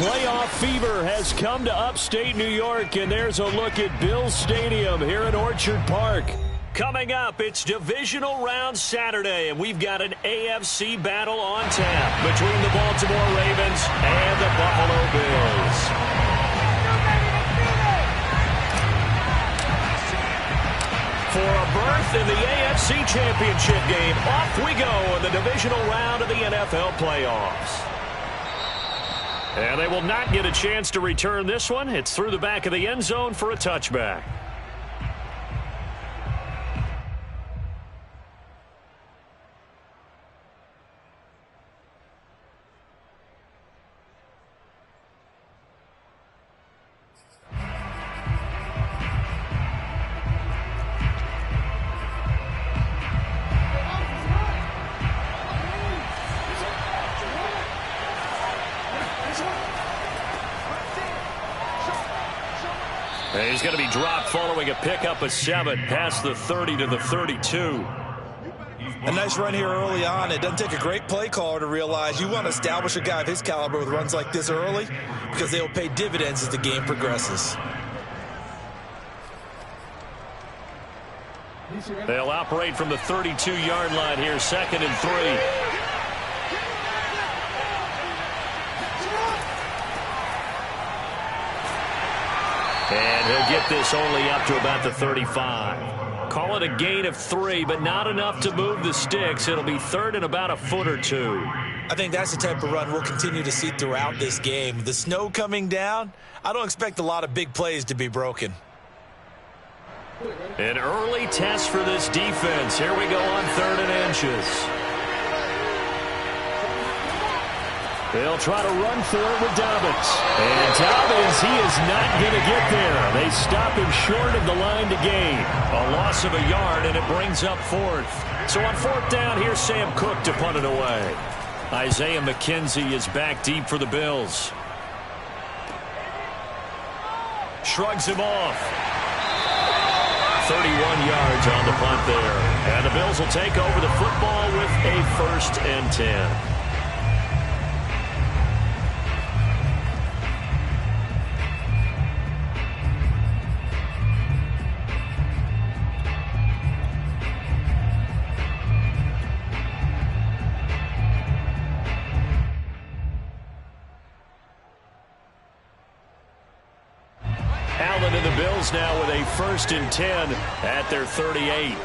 Playoff fever has come to upstate New York, and there's a look at Bills Stadium here in Orchard Park. Coming up, it's Divisional Round Saturday, and we've got an AFC battle on tap between the Baltimore Ravens and the Buffalo Bills. For a berth in the AFC Championship game, off we go in the divisional round of the NFL playoffs. And they will not get a chance to return this one. It's through the back of the end zone for a touchback. He's going to be dropped following a pickup of 7 past the 30 to the 32. A nice run here early on. It doesn't take a great play caller to realize you want to establish a guy of his caliber with runs like this early because they will pay dividends as the game progresses. They'll operate from the 32-yard line here, 2nd and 3. And he'll get this only up to about the 35. Call it a gain of 3, but not enough to move the sticks. It'll be 3rd and about a foot or 2. I think that's the type of run we'll continue to see throughout this game. The snow coming down, I don't expect a lot of big plays to be broken. An early test for this defense. Here we go on 3rd and inches. They'll try to run for it with Dobbins. And Dobbins, he is not going to get there. They stop him short of the line to gain. A loss of a yard, and it brings up 4th. So on 4th down, here's Sam Cook to punt it away. Isaiah McKenzie is back deep for the Bills. Shrugs him off. 31 yards on the punt there. And the Bills will take over the football with a 1st and 10. Allen and the Bills now with a 1st and 10 at their 38.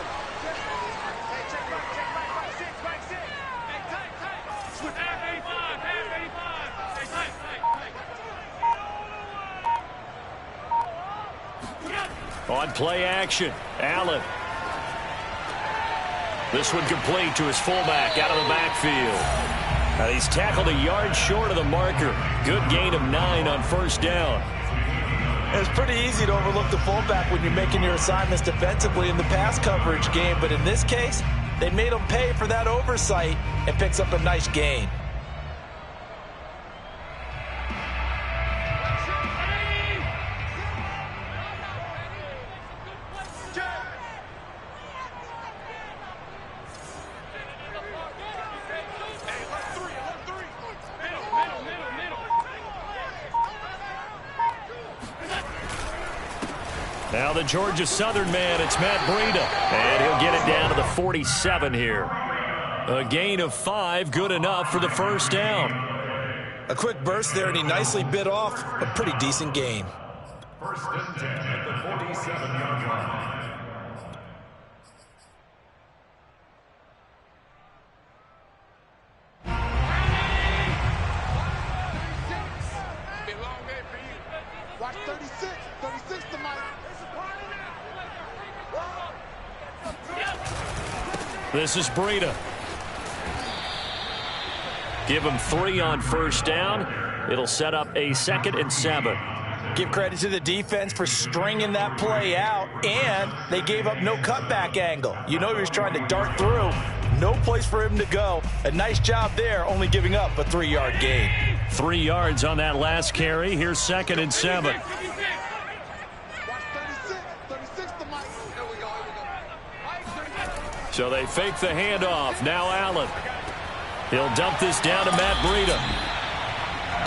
On play action, Allen. This one complete to his fullback out of the backfield. He's tackled a yard short of the marker. Good gain of 9 on 1st down. It's pretty easy to overlook the fullback when you're making your assignments defensively in the pass coverage game, but in this case, they made him pay for that oversight and picks up a nice gain. Now the Georgia Southern man, it's Matt Breida. And he'll get it down to the 47 here. A gain of 5, good enough for the 1st down. A quick burst there, and he nicely bit off a pretty decent gain. 1st and 10 at the 47-yard line. Watch 36. 36 to Mike. This is Breida. Give him 3 on 1st down. It'll set up a 2nd and 7. Give credit to the defense for stringing that play out, and they gave up no cutback angle. You know he was trying to dart through. No place for him to go. A nice job there, only giving up a 3-yard gain. 3 yards on that last carry. Here's 2nd and 7. So they fake the handoff. Now Allen. He'll dump this down to Matt Breida.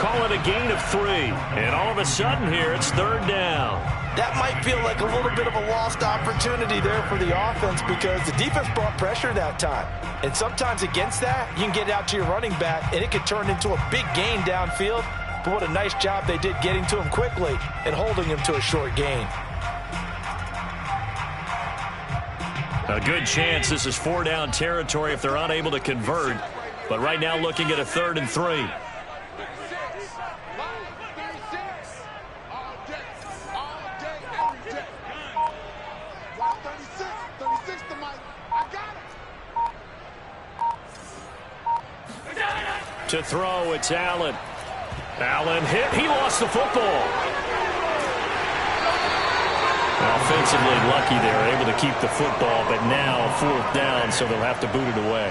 call it a gain of 3. And all of a sudden here, it's third down. That might feel like a little bit of a lost opportunity there for the offense because the defense brought pressure that time. And sometimes against that, you can get out to your running back, and it could turn into a big gain downfield. But what a nice job they did getting to him quickly and holding him to a short gain. A good chance this is 4-down territory if they're unable to convert. But right now looking at a 3rd and 3. To throw, it's Allen. Allen hit. He lost the football. Offensively lucky they're able to keep the football, but now 4th down, so they'll have to boot it away.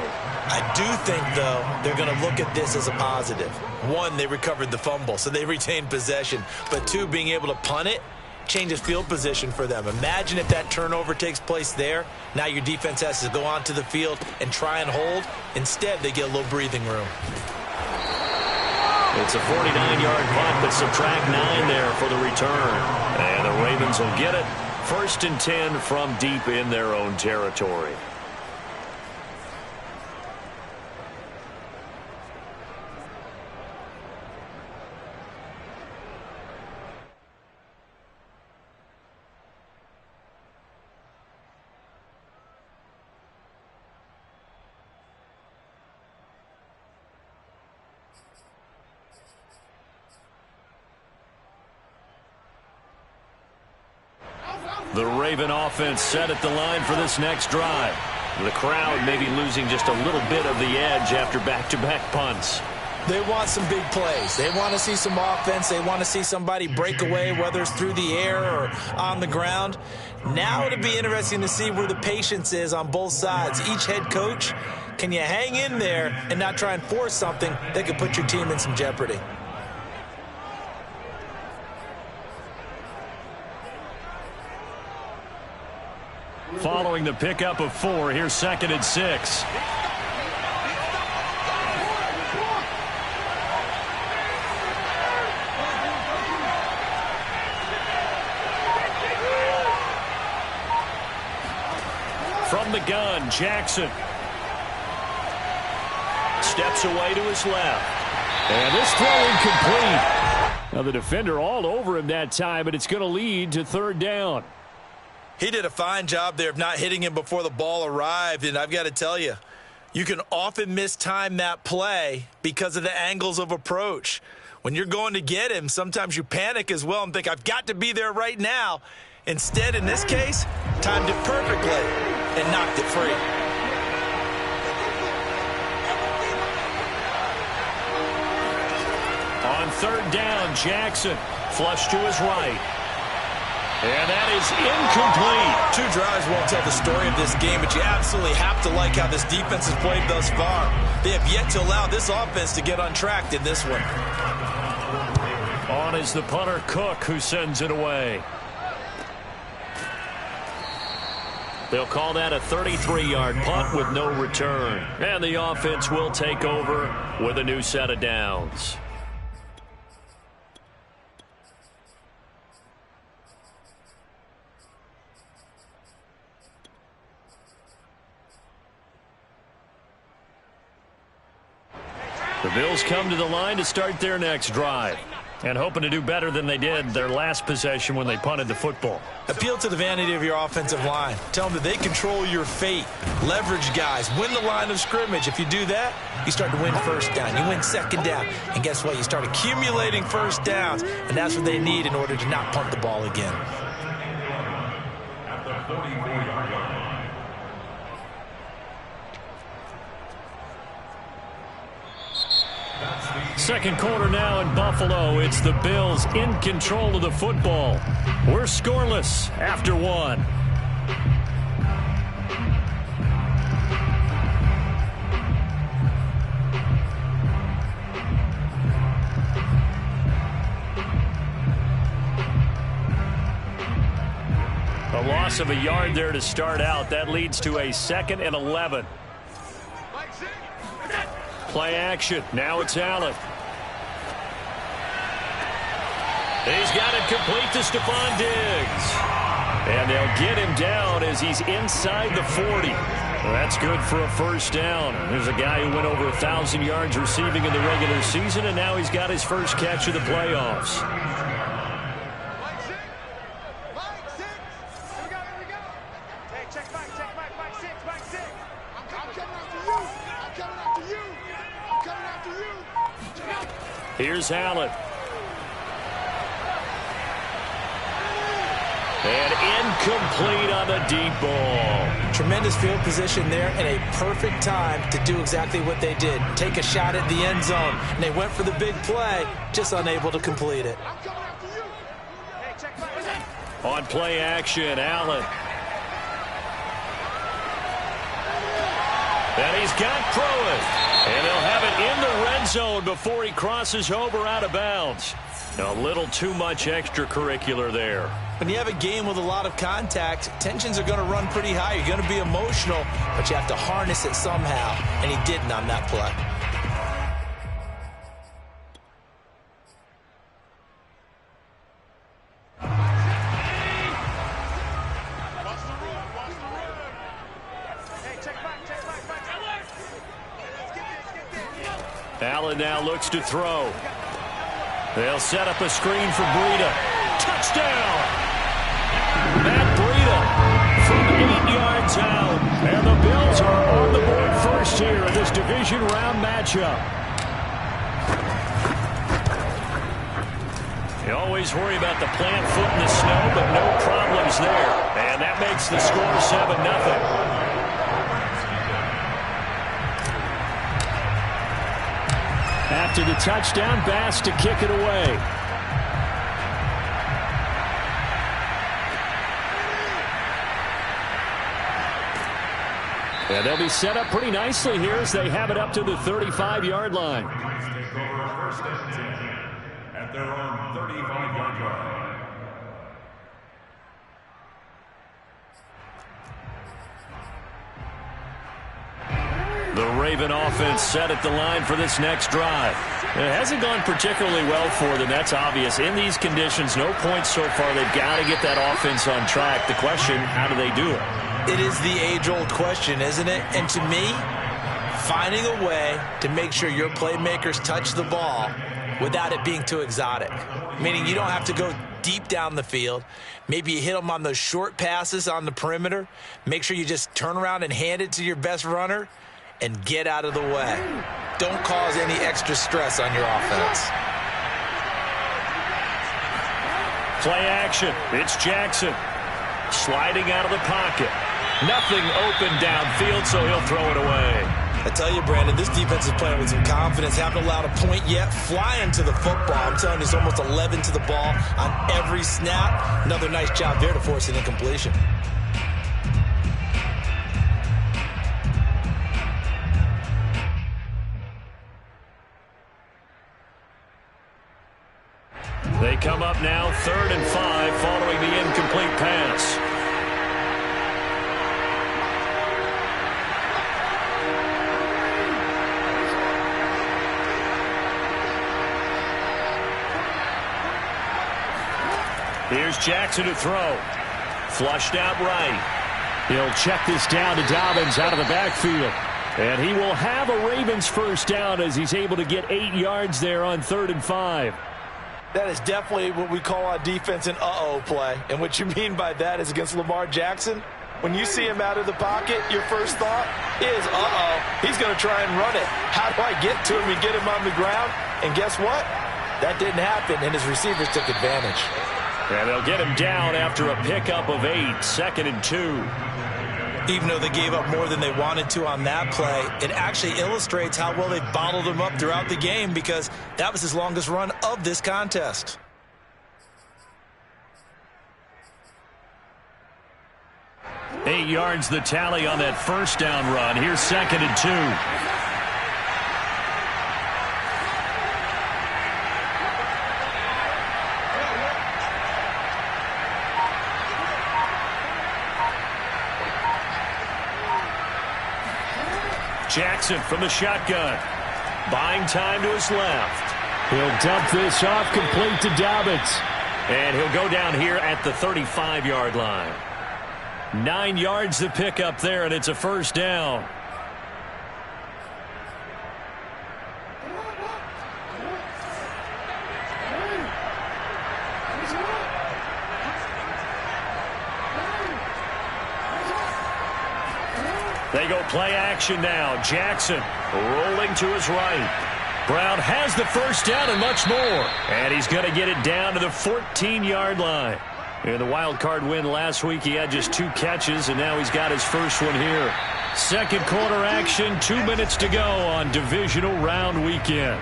I do think, though, they're going to look at this as a positive. 1, they recovered the fumble, so they retained possession. But 2, being able to punt it changes field position for them. Imagine if that turnover takes place there. Now your defense has to go onto the field and try and hold. Instead, they get a little breathing room. It's a 49-yard punt, but subtract 9 there for the return. And the Ravens will get it. 1st and 10 from deep in their own territory. The Raven offense set at the line for this next drive. The crowd maybe losing just a little bit of the edge after back-to-back punts. They want some big plays. They want to see some offense. They want to see somebody break away, whether it's through the air or on the ground. Now it'll be interesting to see where the patience is on both sides. Each head coach, can you hang in there and not try and force something that could put your team in some jeopardy? Following the pickup of 4, here's 2nd and 6. From the gun, Jackson. Steps away to his left. And this throw incomplete. Now the defender all over him that time, but it's going to lead to 3rd down. He did a fine job there of not hitting him before the ball arrived, and I've got to tell you, you can often mistime that play because of the angles of approach. When you're going to get him, sometimes you panic as well and think, I've got to be there right now. Instead, in this case, timed it perfectly and knocked it free. On 3rd down, Jackson flush to his right. And that is incomplete. 2 drives won't tell the story of this game, but you absolutely have to like how this defense has played thus far. They have yet to allow this offense to get untracked in this one. On is the punter, Cook, who sends it away. They'll call that a 33-yard punt with no return. And the offense will take over with a new set of downs. The Bills come to the line to start their next drive, and hoping to do better than they did their last possession when they punted the football. Appeal to the vanity of your offensive line. Tell them that they control your fate. Leverage guys. Win the line of scrimmage. If you do that, you start to win 1st down. You win 2nd down. And guess what? You start accumulating 1st downs, and that's what they need in order to not punt the ball again. At the 44-yard line. Second quarter now in Buffalo. It's the Bills in control of the football. We're scoreless after 1. A loss of a yard there to start out. That leads to a 2nd and 11. Play action. Now it's Allen. He's got it complete to Stephon Diggs. And they'll get him down as he's inside the 40. That's good for a first down. There's a guy who went over 1,000 yards receiving in the regular season, and now he's got his first catch of the playoffs. Here's Allen. And incomplete on the deep ball. Tremendous field position there and a perfect time to do exactly what they did. Take a shot at the end zone. And they went for the big play, just unable to complete it. On play action, Allen. And he's got Pruitt. And they'll have it in the red zone before he crosses over out of bounds. A little too much extracurricular there. When you have a game with a lot of contact, tensions are going to run pretty high. You're going to be emotional, but you have to harness it somehow, and he didn't on that play. Allen now looks to throw. They'll set up a screen for Breida. Touchdown! Matt Breida from 8 yards out. And the Bills are on the board first here in this division round matchup. You always worry about the plant foot in the snow, but no problems there. And that makes the score 7-0. After the touchdown, Bass to kick it away. And they'll be set up pretty nicely here as they have it up to the 35-yard line. Take over first and 10 at their own 35-yard line. The Raven offense set at the line for this next drive. It hasn't gone particularly well for them. That's obvious. In these conditions, no points so far. They've got to get that offense on track. The question, how do they do it? It is the age-old question, isn't it? And to me, finding a way to make sure your playmakers touch the ball without it being too exotic. Meaning you don't have to go deep down the field. Maybe you hit them on those short passes on the perimeter. Make sure you just turn around and hand it to your best runner and get out of the way. Don't cause any extra stress on your offense. Play action. It's Jackson. Sliding out of the pocket. Nothing open downfield, so he'll throw it away. I tell you, Brandon, this defense is playing with some confidence. Haven't allowed a point yet. Flying to the football. I'm telling you, it's almost 11 to the ball on every snap. Another nice job there to force an incompletion. They come up now 3rd and 5 following the incomplete pass. Here's Jackson to throw. Flushed out right. He'll check this down to Dobbins out of the backfield. And he will have a Ravens first down as he's able to get 8 yards there on 3rd and 5. That is definitely what we call on defense an uh-oh play. And what you mean by that is against Lamar Jackson, when you see him out of the pocket, your first thought is, uh-oh, he's going to try and run it. How do I get to him and get him on the ground? And guess what? That didn't happen, and his receivers took advantage. And they'll get him down after a pickup of 8, 2nd and 2. Even though they gave up more than they wanted to on that play, it actually illustrates how well they bottled him up throughout the game because that was his longest run of this contest. Eight yards the tally on that first down run. Here's 2nd and 2. Jackson from the shotgun. Buying time to his left. He'll dump this off complete to Dobbins. And he'll go down here at the 35-yard line. 9 yards to pick up there, and it's a first down. They go play action now. Jackson rolling to his right. Brown has the first down and much more. And he's going to get it down to the 14-yard line. In the wild card win last week, he had just 2 catches, and now he's got his first one here. Second quarter action, 2 minutes to go on divisional round weekend.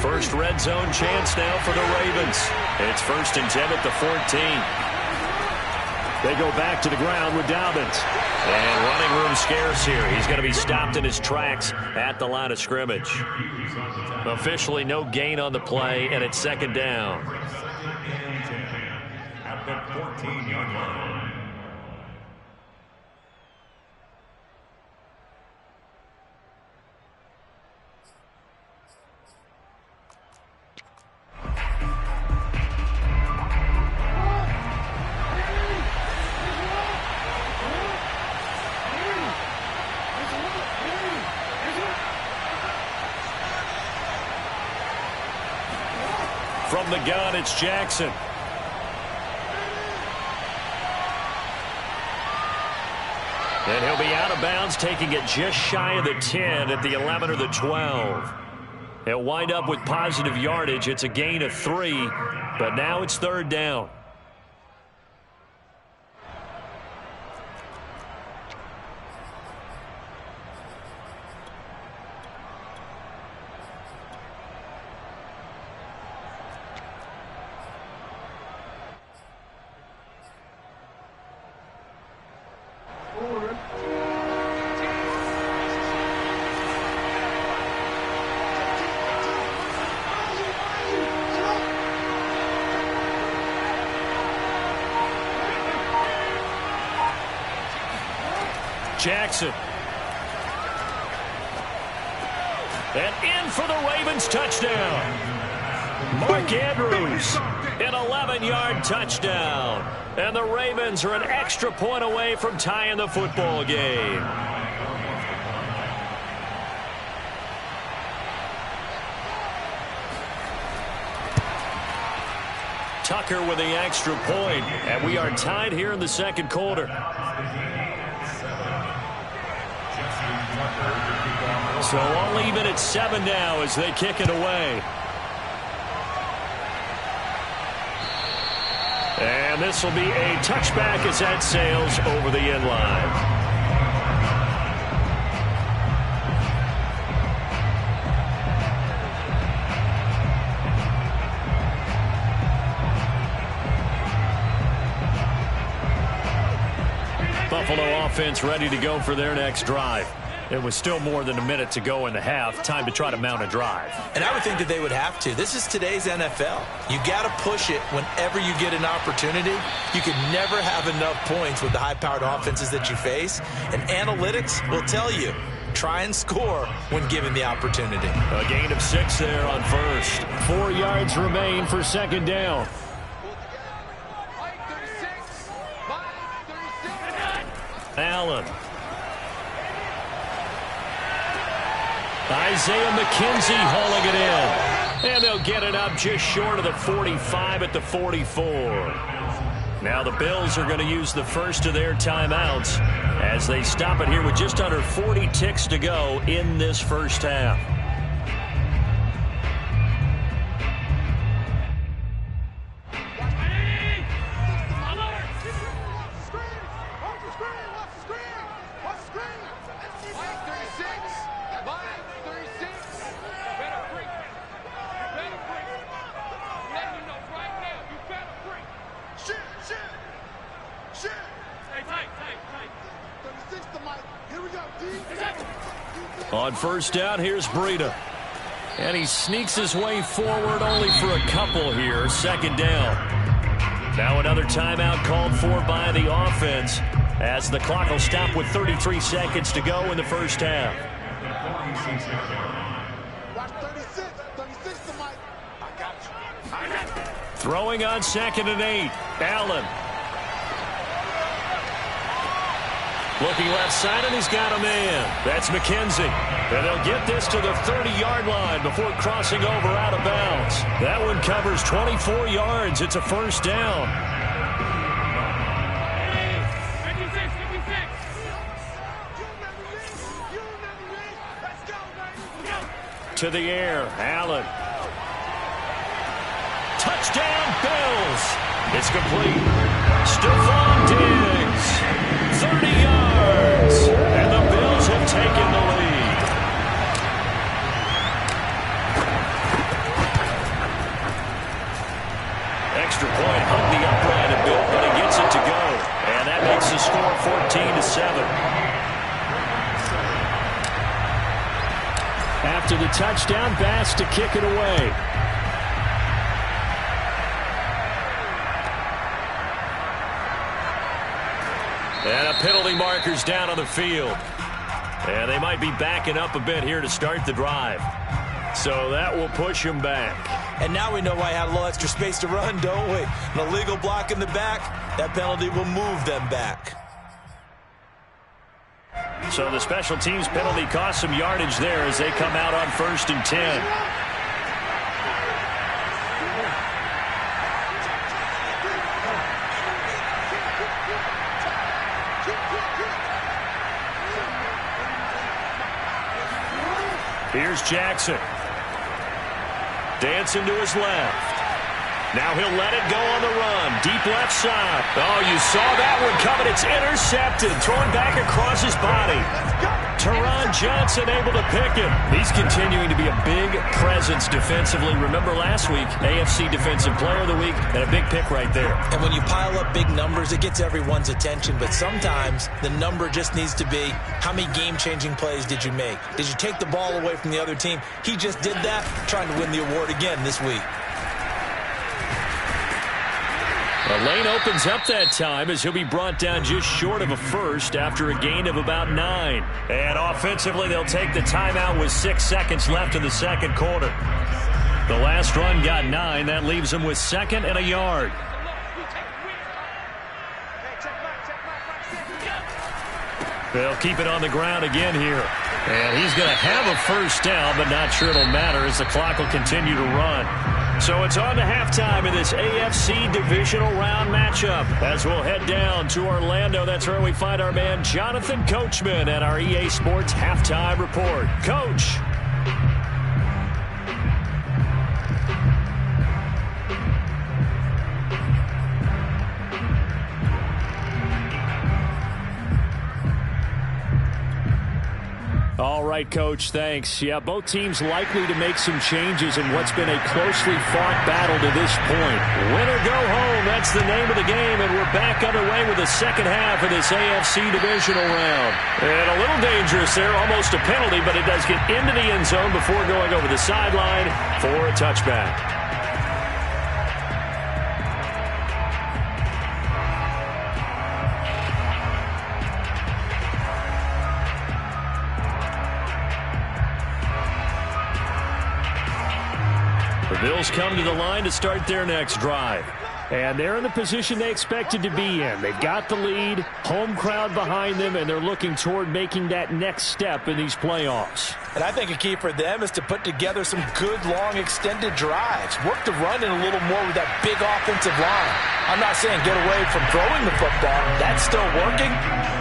First red zone chance now for the Ravens. It's 1st and 10 at the 14. They go back to the ground with Dobbins. And running room scarce here. He's going to be stopped in his tracks at the line of scrimmage. Officially no gain on the play, and it's 2nd down. At the 14-yard line. From the gun, it's Jackson. And he'll be out of bounds, taking it just shy of the 10 at the 11 or the 12. He'll wind up with positive yardage. It's a gain of 3, but now it's 3rd down. Jackson. And in for the Ravens touchdown. Mark Andrews, an 11-yard touchdown. And the Ravens are an extra point away from tying the football game. Tucker with the extra point, and we are tied here in the second quarter. So all even at 7 now as they kick it away. And this will be a touchback as that sails over the end line. Buffalo offense ready to go for their next drive. It was still more than a minute to go in the half. Time to try to mount a drive. And I would think that they would have to. This is today's NFL. You got to push it whenever you get an opportunity. You can never have enough points with the high-powered offenses that you face. And analytics will tell you, try and score when given the opportunity. A gain of 6 there on first. 4 yards remain for 2nd down. Allen. Isaiah McKenzie hauling it in. And they'll get it up just short of the 45 at the 44. Now the Bills are going to use the first of their timeouts as they stop it here with just under 40 ticks to go in this first half. On first down, here's Breida. And he sneaks his way forward only for a couple here. 2nd down. Now another timeout called for by the offense as the clock will stop with 33 seconds to go in the first half. Watch 36. 36 to Mike. I got you. Throwing on 2nd and 8. Allen. Looking left side, and he's got a man. That's McKenzie. And they'll get this to the 30-yard line before crossing over out of bounds. That one covers 24 yards. It's a first down. To the air, Allen. Touchdown, Bills. It's complete. Stephon Diggs. 30 yards. And the Bills have taken the lead. Extra point hung the upright a bit, but he gets it to go. And that makes the score 14-7. After the touchdown, Bass to kick it away. And a penalty marker's down on the field. And they might be backing up a bit here to start the drive. So that will push them back. And now we know why I had a little extra space to run, don't we? An illegal block in the back, that penalty will move them back. So the special teams penalty cost some yardage there as they come out on 1st and 10. Here's Jackson. Dancing to his left. Now he'll let it go on the run. Deep left side. Oh, you saw that one coming. It's intercepted. Thrown back across his body. Teron Johnson able to pick him. He's continuing to be a big presence defensively. Remember last week, AFC Defensive Player of the Week, and a big pick right there. And when you pile up big numbers, it gets everyone's attention. But sometimes the number just needs to be, how many game-changing plays did you make? Did you take the ball away from the other team? He just did that, trying to win the award again this week. The lane opens up that time as he'll be brought down just short of a first after a gain of about 9. And offensively, they'll take the timeout with 6 seconds left in the second quarter. The last run got 9. That leaves them with 2nd and a yard. They'll keep it on the ground again here. And he's going to have a first down, but not sure it'll matter as the clock will continue to run. So it's on to halftime in this AFC divisional round matchup. As we'll head down to Orlando, that's where we find our man Jonathan Coachman at our EA Sports Halftime Report. Coach. All right, Coach, thanks. Yeah, both teams likely to make some changes in what's been a closely fought battle to this point. Win or go home, that's the name of the game, and we're back underway with the second half of this AFC divisional round. And a little dangerous there, almost a penalty, but it does get into the end zone before going over the sideline for a touchback. The Bills come to the line to start their next drive. And they're in the position they expected to be in. They've got the lead, home crowd behind them, and they're looking toward making that next step in these playoffs. And I think a key for them is to put together some good, long, extended drives. Work the run in a little more with that big offensive line. I'm not saying get away from throwing the football. That's still working.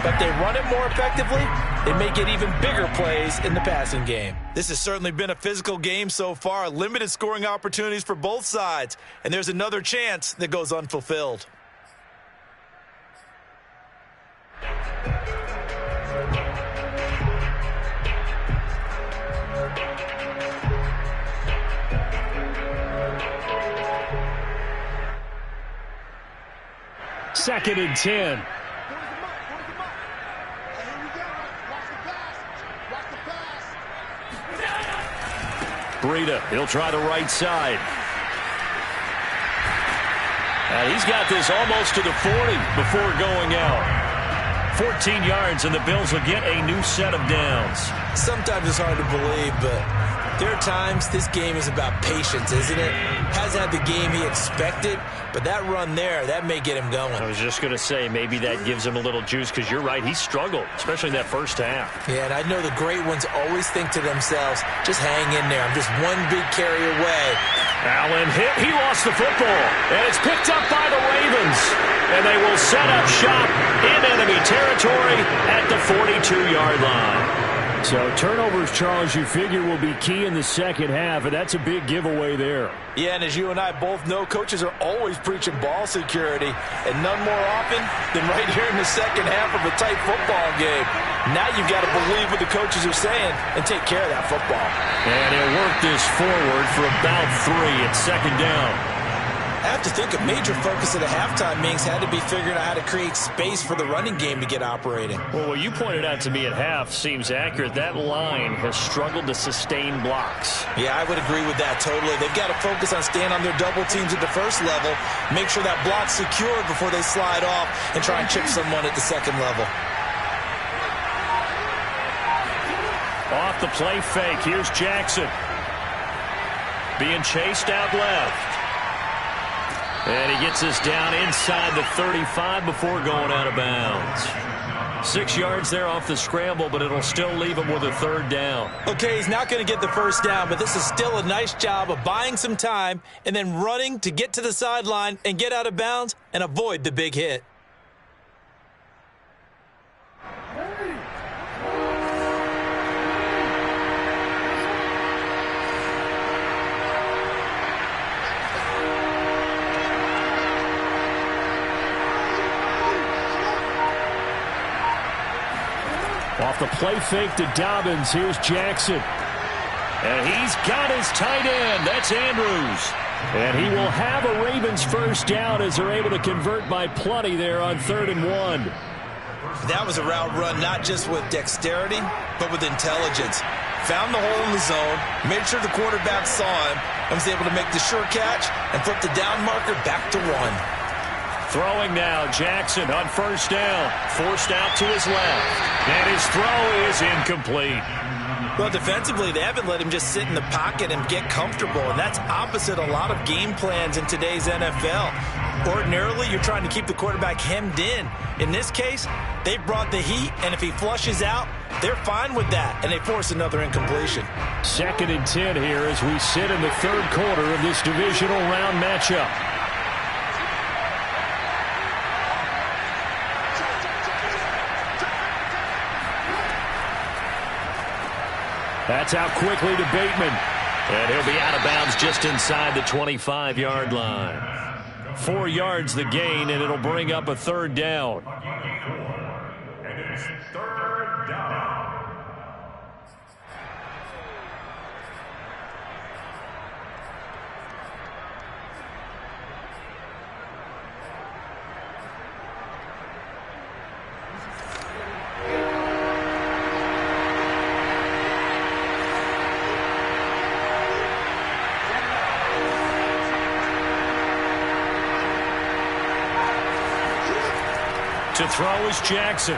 But if they run it more effectively, they may get even bigger plays in the passing game. This has certainly been a physical game so far. Limited scoring opportunities for both sides. And there's another chance that goes unfulfilled. Second and 10. Breida, he'll try the right side. He's got this almost to the 40 before going out. 14 yards, and the Bills will get a new set of downs. Sometimes it's hard to believe, but there are times this game is about patience, isn't it? Hasn't had the game he expected, but that run there, that may get him going. I was just going to say, maybe that gives him a little juice, because you're right, he struggled, especially in that first half. Yeah, and I know the great ones always think to themselves, just hang in there. I'm just one big carry away. Allen hit. He lost the football, and it's picked up by the Ravens. And they will set up shop in enemy territory at the 42-yard line. So turnovers, Charles, you figure will be key in the second half, and that's a big giveaway there. Yeah, and as you and I both know, coaches are always preaching ball security, and none more often than right here in the second half of a tight football game. Now you've got to believe what the coaches are saying and take care of that football. And he'll work this forward for about 3 at second down. I have to think a major focus of the halftime meetings had to be figuring out how to create space for the running game to get operating. Well, what you pointed out to me at half seems accurate. That line has struggled to sustain blocks. Yeah, I would agree with that totally. They've got to focus on staying on their double teams at the first level, make sure that block's secured before they slide off and try and chip someone at the second level. Off the play fake. Here's Jackson. Being chased out left. And he gets us down inside the 35 before going out of bounds. 6 yards there off the scramble, but it'll still leave him with a third down. Okay, he's not going to get the first down, but this is still a nice job of buying some time and then running to get to the sideline and get out of bounds and avoid the big hit. Off the play fake to Dobbins, here's Jackson. And he's got his tight end. That's Andrews. And he will have a Ravens first down as they're able to convert by plenty there on 3rd and 1. That was a route run not just with dexterity, but with intelligence. Found the hole in the zone, made sure the quarterback saw him, and was able to make the sure catch and flip the down marker back to 1. Throwing now, Jackson on first down. Forced out to his left. And his throw is incomplete. Well, defensively, they haven't let him just sit in the pocket and get comfortable, and that's opposite a lot of game plans in today's NFL. Ordinarily, you're trying to keep the quarterback hemmed in. In this case, they brought the heat, and if he flushes out, they're fine with that, and they force another incompletion. 2nd and 10 here as we sit in the 3rd quarter of this divisional round matchup. That's out quickly to Bateman. And he'll be out of bounds just inside the 25-yard line. 4 yards the gain, and it'll bring up a 3rd down. And it's 3rd down. To throw is Jackson.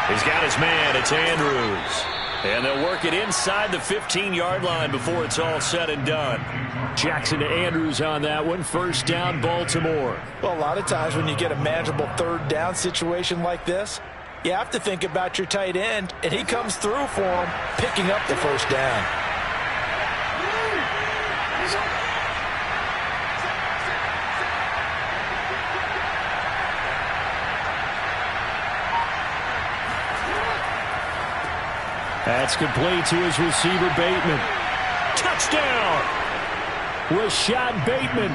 He's got his man. It's Andrews. And they'll work it inside the 15-yard line before it's all said and done. Jackson to Andrews on that one. First down, Baltimore. Well, a lot of times when you get a manageable 3rd down situation like this, you have to think about your tight end, and he comes through for him, picking up the first down. That's complete to his receiver, Bateman. Touchdown! Rashad Bateman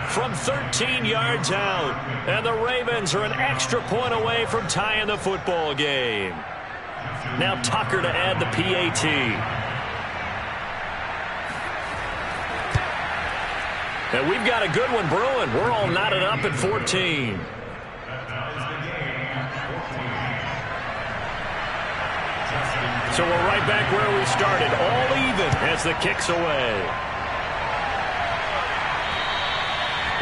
from 13 yards out. And the Ravens are an extra point away from tying the football game. Now Tucker to add the PAT. And we've got a good one brewing. We're all knotted up at 14. So we're right back where we started, all even as the kick's away.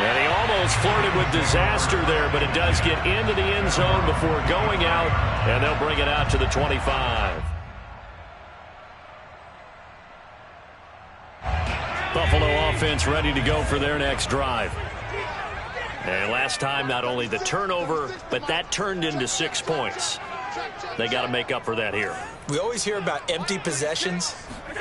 And he almost flirted with disaster there, but it does get into the end zone before going out, and they'll bring it out to the 25. Buffalo offense ready to go for their next drive. And last time, not only the turnover, but that turned into 6 points. They got to make up for that here. We always hear about empty possessions,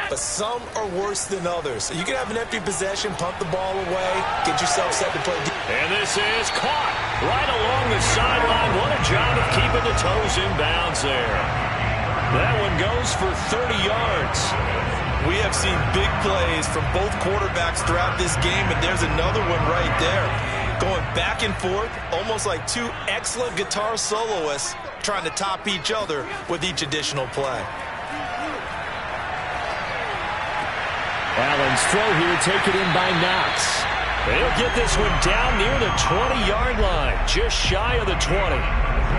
but some are worse than others. You can have an empty possession, punt the ball away, get yourself set to play. And this is caught right along the sideline. What a job of keeping the toes in bounds there. That one goes for 30 yards. We have seen big plays from both quarterbacks throughout this game, and there's another one right there. Going back and forth, almost like two excellent guitar soloists trying to top each other with each additional play. Allen's throw here taken in by Knox. They'll get this one down near the 20-yard line, just shy of the 20.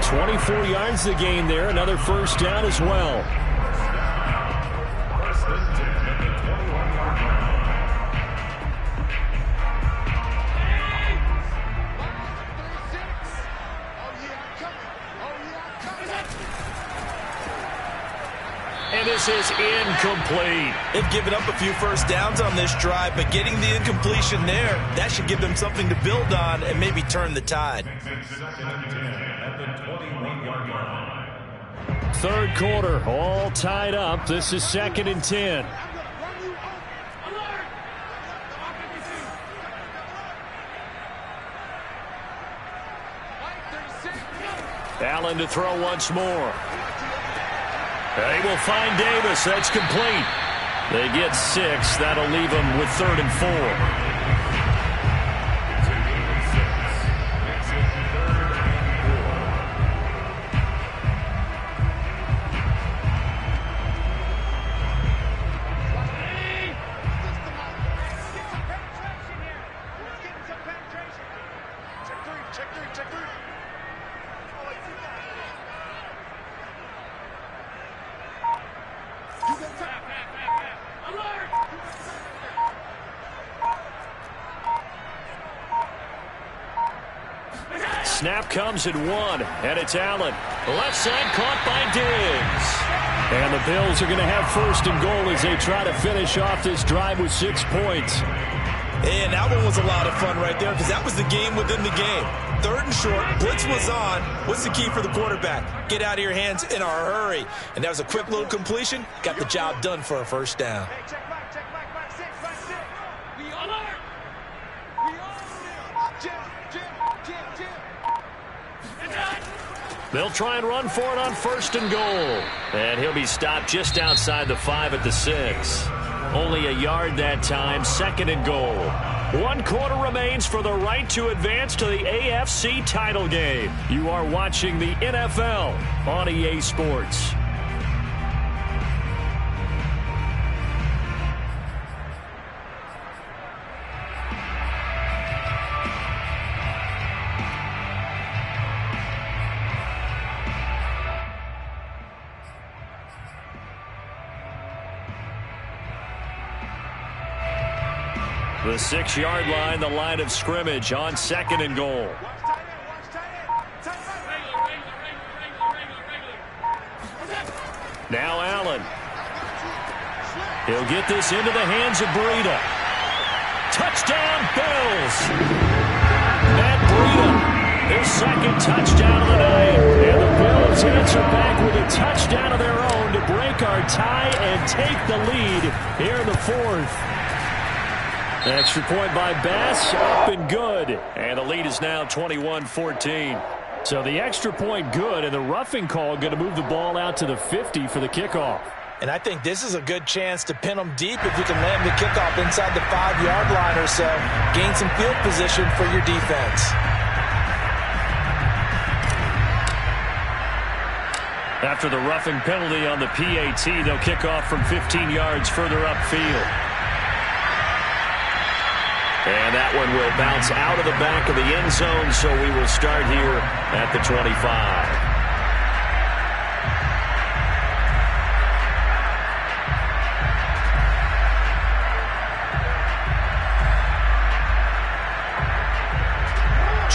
24 yards the gain there, another first down as well. And this is incomplete. They've given up a few first downs on this drive, but getting the incompletion there, that should give them something to build on and maybe turn the tide. Third quarter, all tied up. This is 2nd and 10. Allen to throw once more. They will find Davis. That's complete. They get 6. That'll leave them with 3rd and 4. Snap comes at 1, and it's Allen. Left side caught by Diggs. And the Bills are going to have 1st and goal as they try to finish off this drive with 6 points. And that one was a lot of fun right there because that was the game within the game. 3rd and short, blitz was on. What's the key for the quarterback? Get out of your hands in a hurry. And that was a quick little completion. Got the job done for a first down. They'll try and run for it on 1st and goal. And he'll be stopped just outside the 5 at the 6. Only a yard that time, 2nd and goal. 1 quarter remains for the right to advance to the AFC title game. You are watching the NFL on EA Sports. The 6-yard line, the line of scrimmage on 2nd and goal. Now Allen. He'll get this into the hands of Breida. Touchdown, Bills. Matt Breida, his 2nd touchdown of the night. And the Bills answer back with a touchdown of their own to break our tie and take the lead here in the 4th. Extra point by Bass, up and good. And the lead is now 21-14. So the extra point good, and the roughing call going to move the ball out to the 50 for the kickoff. And I think this is a good chance to pin them deep if you can land the kickoff inside the 5-yard line or so. Gain some field position for your defense. After the roughing penalty on the PAT, they'll kick off from 15 yards further upfield. And that one will bounce out of the back of the end zone, so we will start here at the 25.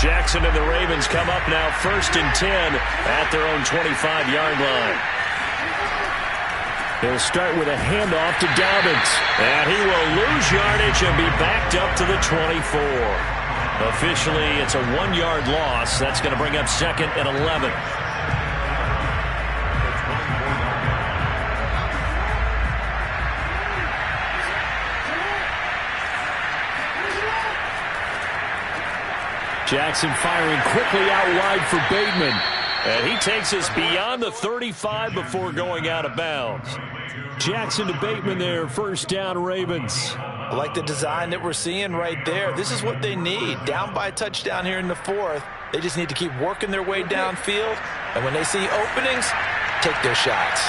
Jackson and the Ravens come up now 1st and 10 at their own 25-yard line. He'll start with a handoff to Dobbins. And he will lose yardage and be backed up to the 24. Officially, it's a 1-yard loss. That's going to bring up 2nd and 11. Jackson firing quickly out wide for Bateman. And he takes us beyond the 35 before going out of bounds. Jackson to Bateman there, 1st down Ravens. I like the design that we're seeing right there. This is what they need. Down by a touchdown here in the 4th. They just need to keep working their way downfield. And when they see openings, take their shots.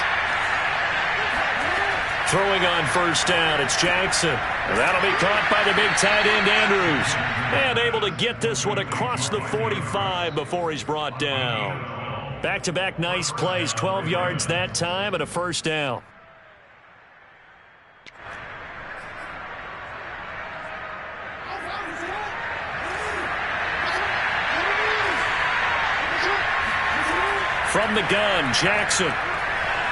Throwing on 1st down, it's Jackson. And that'll be caught by the big tight end, Andrews. And able to get this one across the 45 before he's brought down. Back-to-back nice plays, 12 yards that time and a 1st down. From the gun, Jackson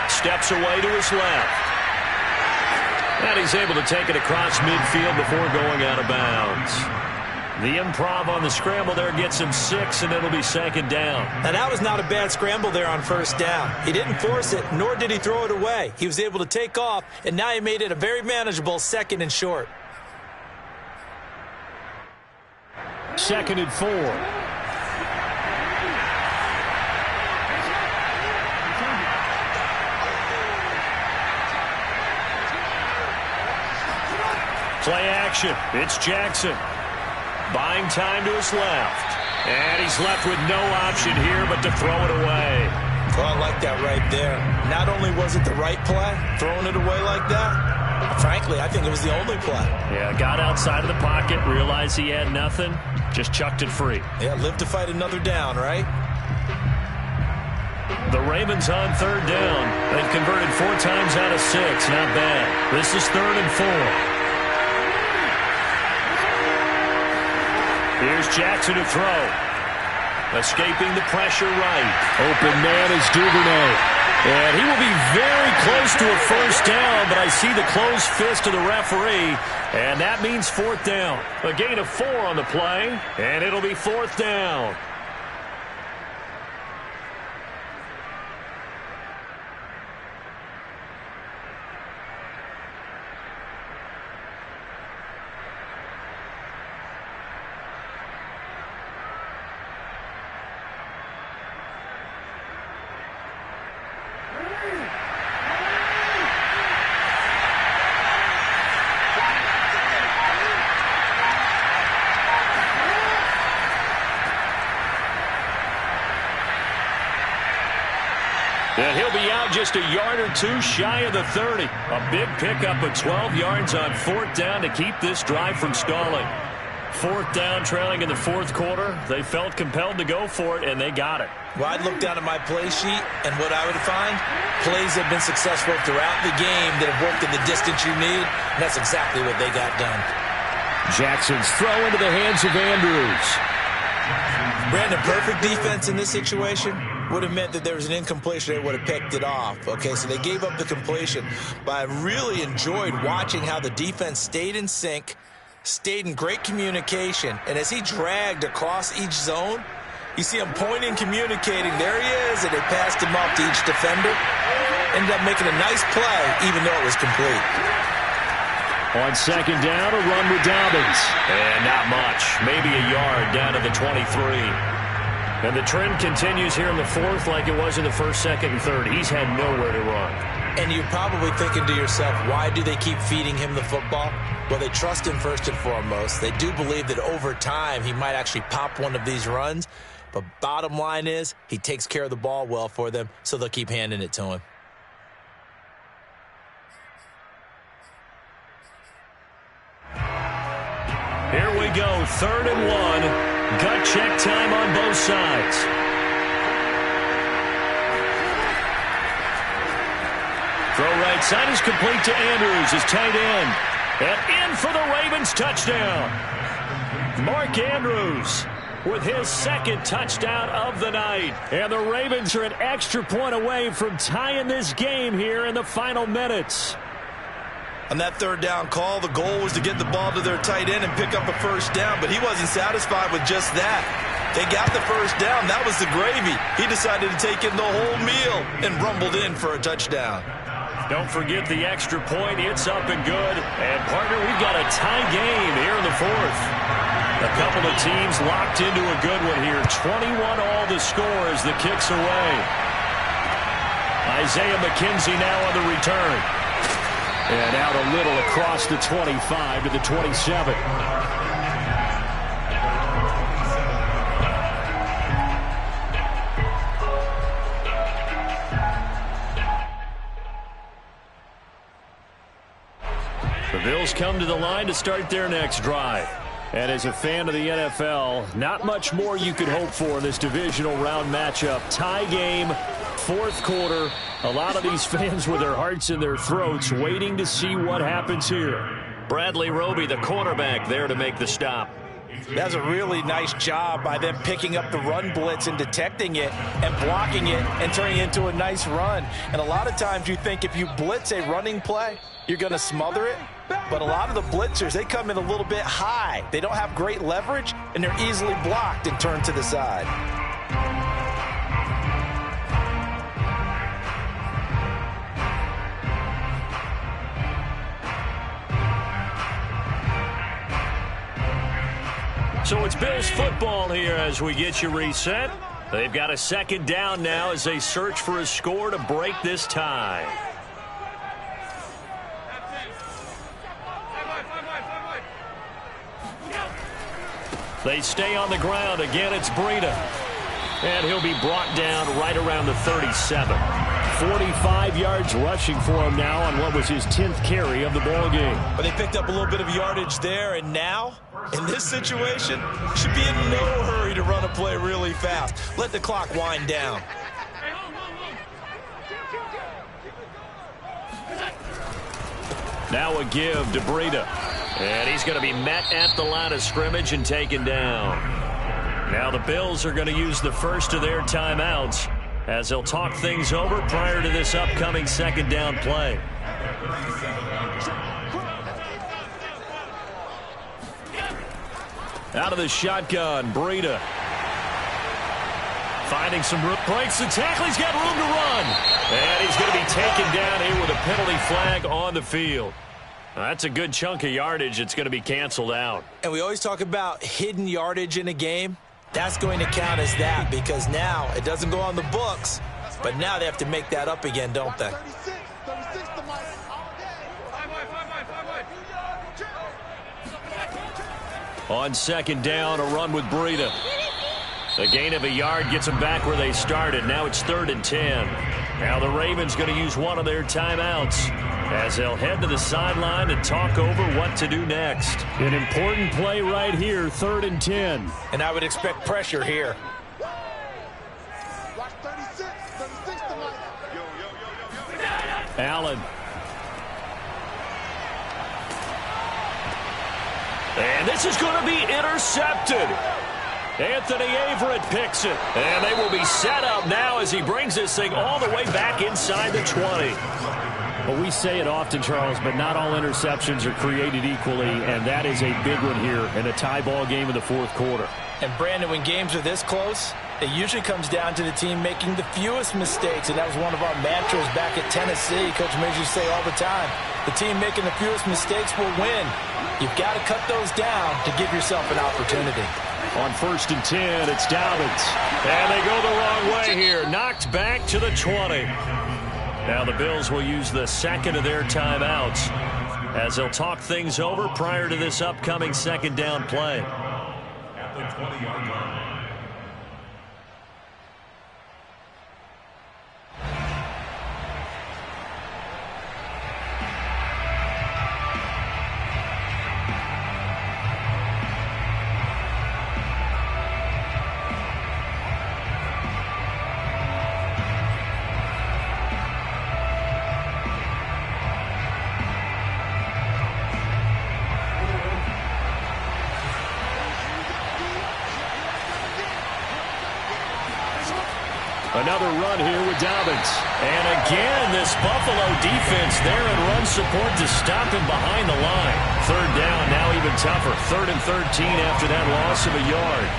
steps away to his left. And he's able to take it across midfield before going out of bounds. The improv on the scramble there gets him 6, and it'll be 2nd down. Now, that was not a bad scramble there on 1st down. He didn't force it, nor did he throw it away. He was able to take off, and now he made it a very manageable 2nd and short. 2nd and 4. Play action. It's Jackson. Buying time to his left. And he's left with no option here but to throw it away. Well, I like that right there. Not only was it the right play, throwing it away like that, frankly, I think it was the only play. Yeah, got outside of the pocket, realized he had nothing, just chucked it free. Yeah, live to fight another down, right? The Ravens on 3rd down. They've converted 4 times out of 6. Not bad. This is 3rd and 4. Here's Jackson to throw. Escaping the pressure right. Open man is Duvernay. And he will be very close to a 1st down, but I see the closed fist of the referee, and that means 4th down. A gain of 4 on the play, and it'll be 4th down. And he'll be out just a yard or 2 shy of the 30. A big pickup of 12 yards on 4th down to keep this drive from stalling. 4th down, trailing in the 4th quarter. They felt compelled to go for it, and they got it. Well, I'd look down at my play sheet, and what I would find, plays have been successful throughout the game that have worked in the distance you need, and that's exactly what they got done. Jackson's throw into the hands of Andrews. Brandon, perfect defense in this situation would have meant that there was an incompletion. They would have picked it off. Okay, so they gave up the completion. But I really enjoyed watching how the defense stayed in sync, stayed in great communication, and as he dragged across each zone, you see him pointing, communicating. There he is, and they passed him off to each defender. Ended up making a nice play, even though it was complete. On 2nd down, a run with Dobbins. And not much. Maybe a yard down to the 23. And the trend continues here in the 4th like it was in the 1st, 2nd, and 3rd. He's had nowhere to run. And you're probably thinking to yourself, why do they keep feeding him the football? Well, they trust him first and foremost. They do believe that over time he might actually pop one of these runs. But bottom line is, he takes care of the ball well for them, so they'll keep handing it to him. Here we go, 3rd and 1. Gut check time on both sides. Throw right side is complete to Andrews, his tight end. And in for the Ravens touchdown. Mark Andrews. with his second touchdown of the night. And the Ravens are an extra point away from tying this game here in the final minutes. On that third down call, the goal was to get the ball to their tight end and pick up a first down, but he wasn't satisfied with just that. They got the first down. That was the gravy. He decided to take in the whole meal and rumbled in for a touchdown. Don't forget the extra point. It's up and good. And, partner, we've got a tie game here in the fourth. A couple of teams locked into a good one here. 21 all the score as the kick's away. Isaiah McKenzie now on the return. And out a little across the 25 to the 27. The Bills come to the line to start their next drive. And as a fan of the NFL, not much more you could hope for in this divisional round matchup. Tie game, fourth quarter. A lot of these fans with their hearts in their throats waiting to see what happens here. Bradley Roby, the quarterback, there to make the stop. That's a really nice job by them picking up the run blitz and detecting it and blocking it and turning it into a nice run. And a lot of times you think if you blitz a running play, you're going to smother it. But a lot of the blitzers, they come in a little bit high. They don't have great leverage, and they're easily blocked and turned to the side. So it's Bills football here as we get you reset. They've got a second down now as they search for a score to break this tie. They stay on the ground. Again, it's Breida. And he'll be brought down right around the 37. 45 yards rushing for him now on what was his 10th carry of the ball game. But they picked up a little bit of yardage there, and now, in this situation, should be in no hurry to run a play really fast. Let the clock wind down. Now a give to Breida. And he's going to be met at the line of scrimmage and taken down. Now the Bills are going to use the first of their timeouts as they'll talk things over prior to this upcoming second down play. Out of the shotgun, Breida. Finding some room, breaks the tackle, he's got room to run. And he's going to be taken down here with a penalty flag on the field. That's a good chunk of yardage. It's going to be canceled out. And we always talk about hidden yardage in a game. That's going to count as that because now it doesn't go on the books, but now they have to make that up again, don't they? On second down, a run with Breida. The gain of a yard gets them back where they started. Now it's 3rd and 10. Now the Ravens going to use one of their timeouts as they'll head to the sideline and talk over what to do next. An important play right here, 3rd and 10. And I would expect pressure here. Allen. And this is going to be intercepted. Anthony Averett picks it. And they will be set up now as he brings this thing all the way back inside the 20. Well, we say it often, Charles, but not all interceptions are created equally, and that is a big one here in a tie ball game in the fourth quarter. And, Brandon, when games are this close, it usually comes down to the team making the fewest mistakes, and that was one of our mantras back at Tennessee. Coach Midge used to say all the time, the team making the fewest mistakes will win. You've got to cut those down to give yourself an opportunity. On 1st and 10, it's Dobbins. And they go the wrong way here. Knocked back to the 20. Now the Bills will use the second of their timeouts as they'll talk things over prior to this upcoming second down play. At the 20-yard line. Another run here with Dobbins. And again, this Buffalo defense there in run support to stop him behind the line. Third down, now even tougher. 3rd and 13 after that loss of a yard.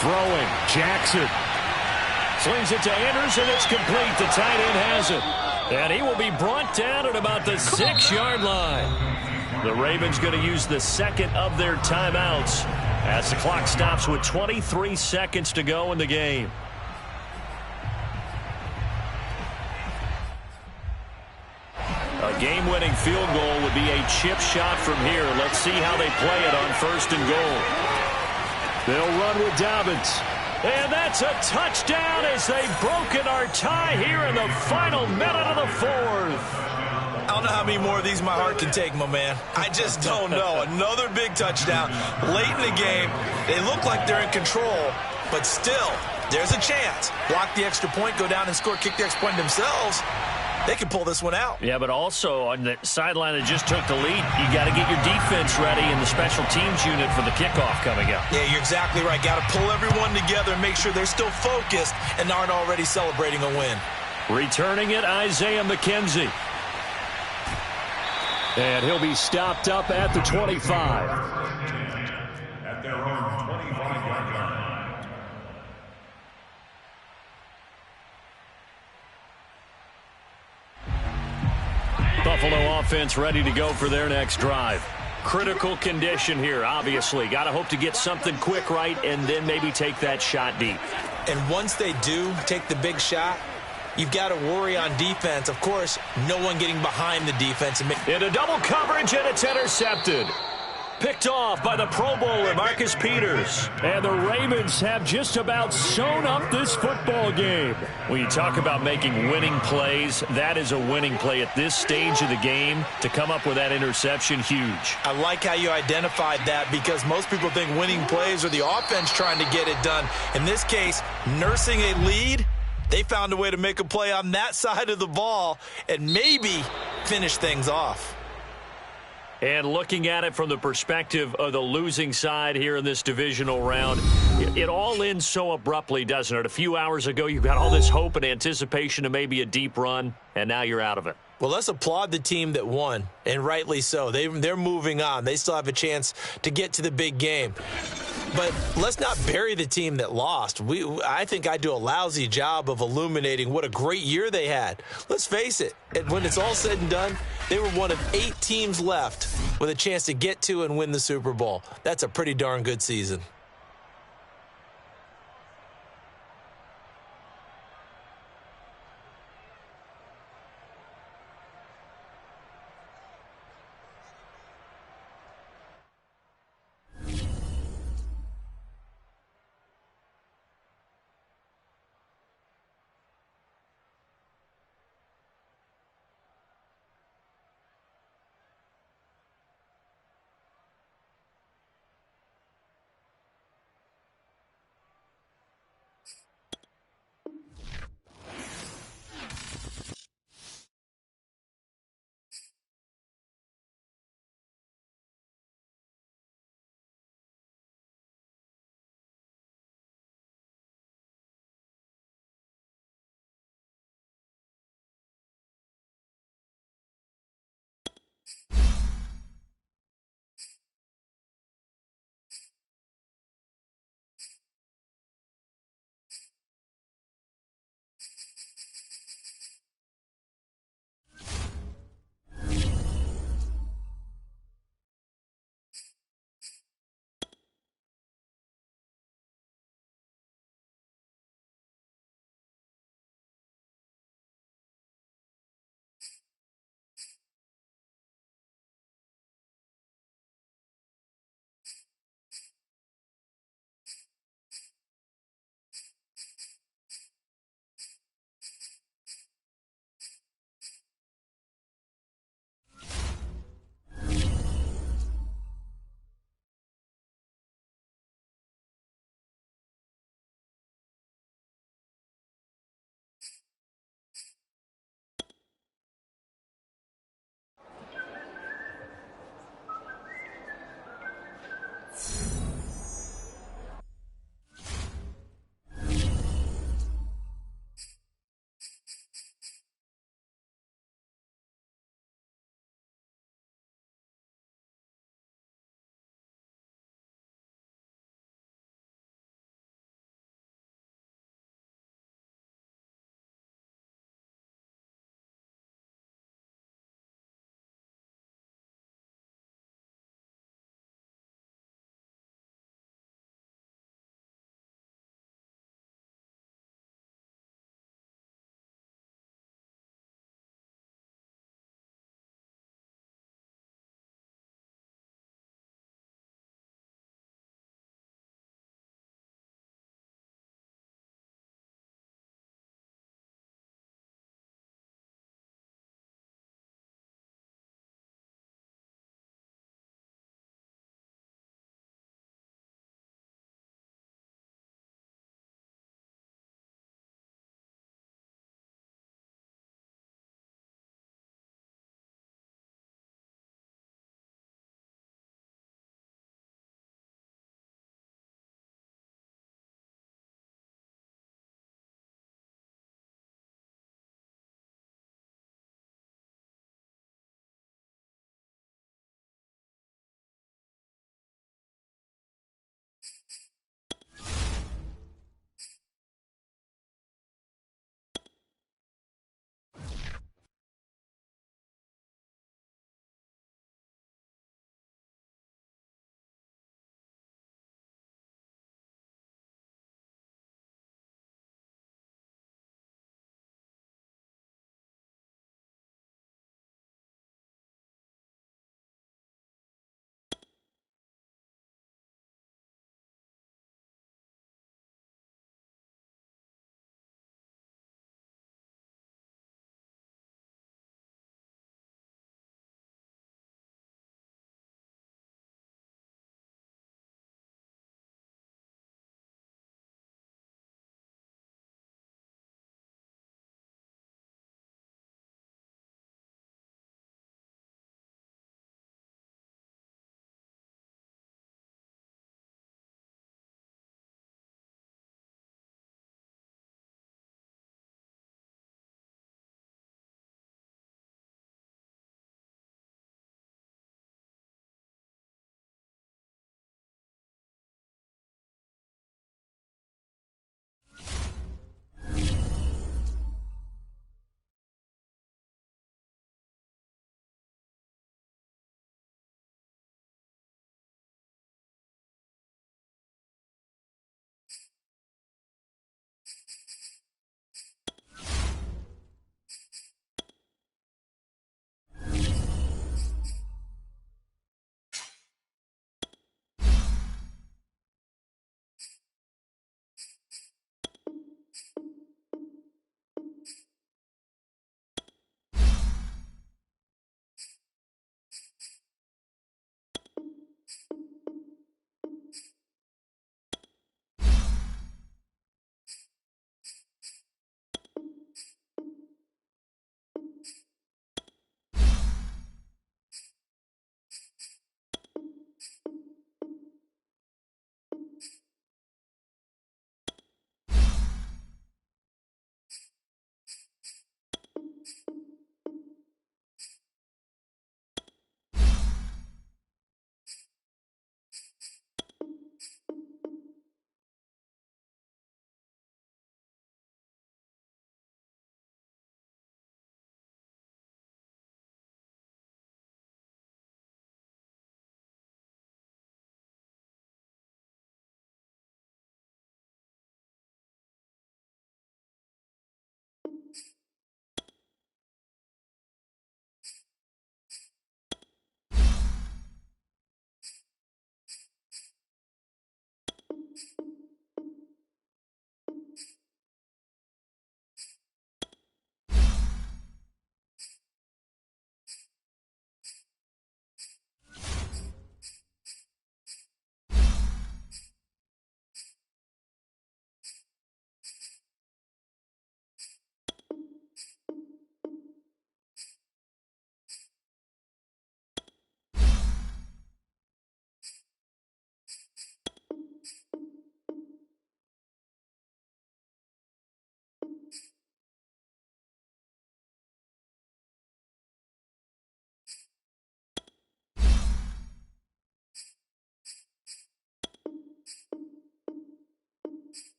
Throwing, Jackson. Slings it to Anderson, it's complete. The tight end has it. And he will be brought down at about the 6-yard line. The Ravens going to use the second of their timeouts as the clock stops with 23 seconds to go in the game. A game-winning field goal would be a chip shot from here. Let's see how they play it on 1st and goal. They'll run with Dobbins. And that's a touchdown as they've broken our tie here in the final minute of the 4th. I don't know how many more of these my heart can take, my man. I just don't know. Another big touchdown late in the game. They look like they're in control, but still, there's a chance. Block the extra point, go down and score, kick the extra point themselves. They can pull this one out. Yeah, but also on the sideline that just took the lead, you got to get your defense ready in the special teams unit for the kickoff coming up. Yeah, you're exactly right. Got to pull everyone together and make sure they're still focused and aren't already celebrating a win. Returning it, Isaiah McKenzie. And he'll be stopped up at the 25. At their own 25-yard line. Buffalo offense ready to go for their next drive. Critical condition here, obviously. Got to hope to get something quick right and then maybe take that shot deep. And once they do take the big shot, you've got to worry on defense. Of course, no one getting behind the defense. Into double coverage, and it's intercepted. Picked off by the Pro Bowler, Marcus Peters. And the Ravens have just about sewn up this football game. When you talk about making winning plays, that is a winning play at this stage of the game. To come up with that interception, huge. I like how you identified that because most people think winning plays are the offense trying to get it done. In this case, nursing a lead, they found a way to make a play on that side of the ball and maybe finish things off. And looking at it from the perspective of the losing side here in this divisional round, it all ends so abruptly, doesn't it? A few hours ago, you got all this hope and anticipation of maybe a deep run, and now you're out of it. Well, let's applaud the team that won, and rightly so. They're moving on. They still have a chance to get to the big game. But let's not bury the team that lost. I think I do a lousy job of illuminating what a great year they had. Let's face it, when it's all said and done, they were one of 8 teams left with a chance to get to and win the Super Bowl. That's a pretty darn good season.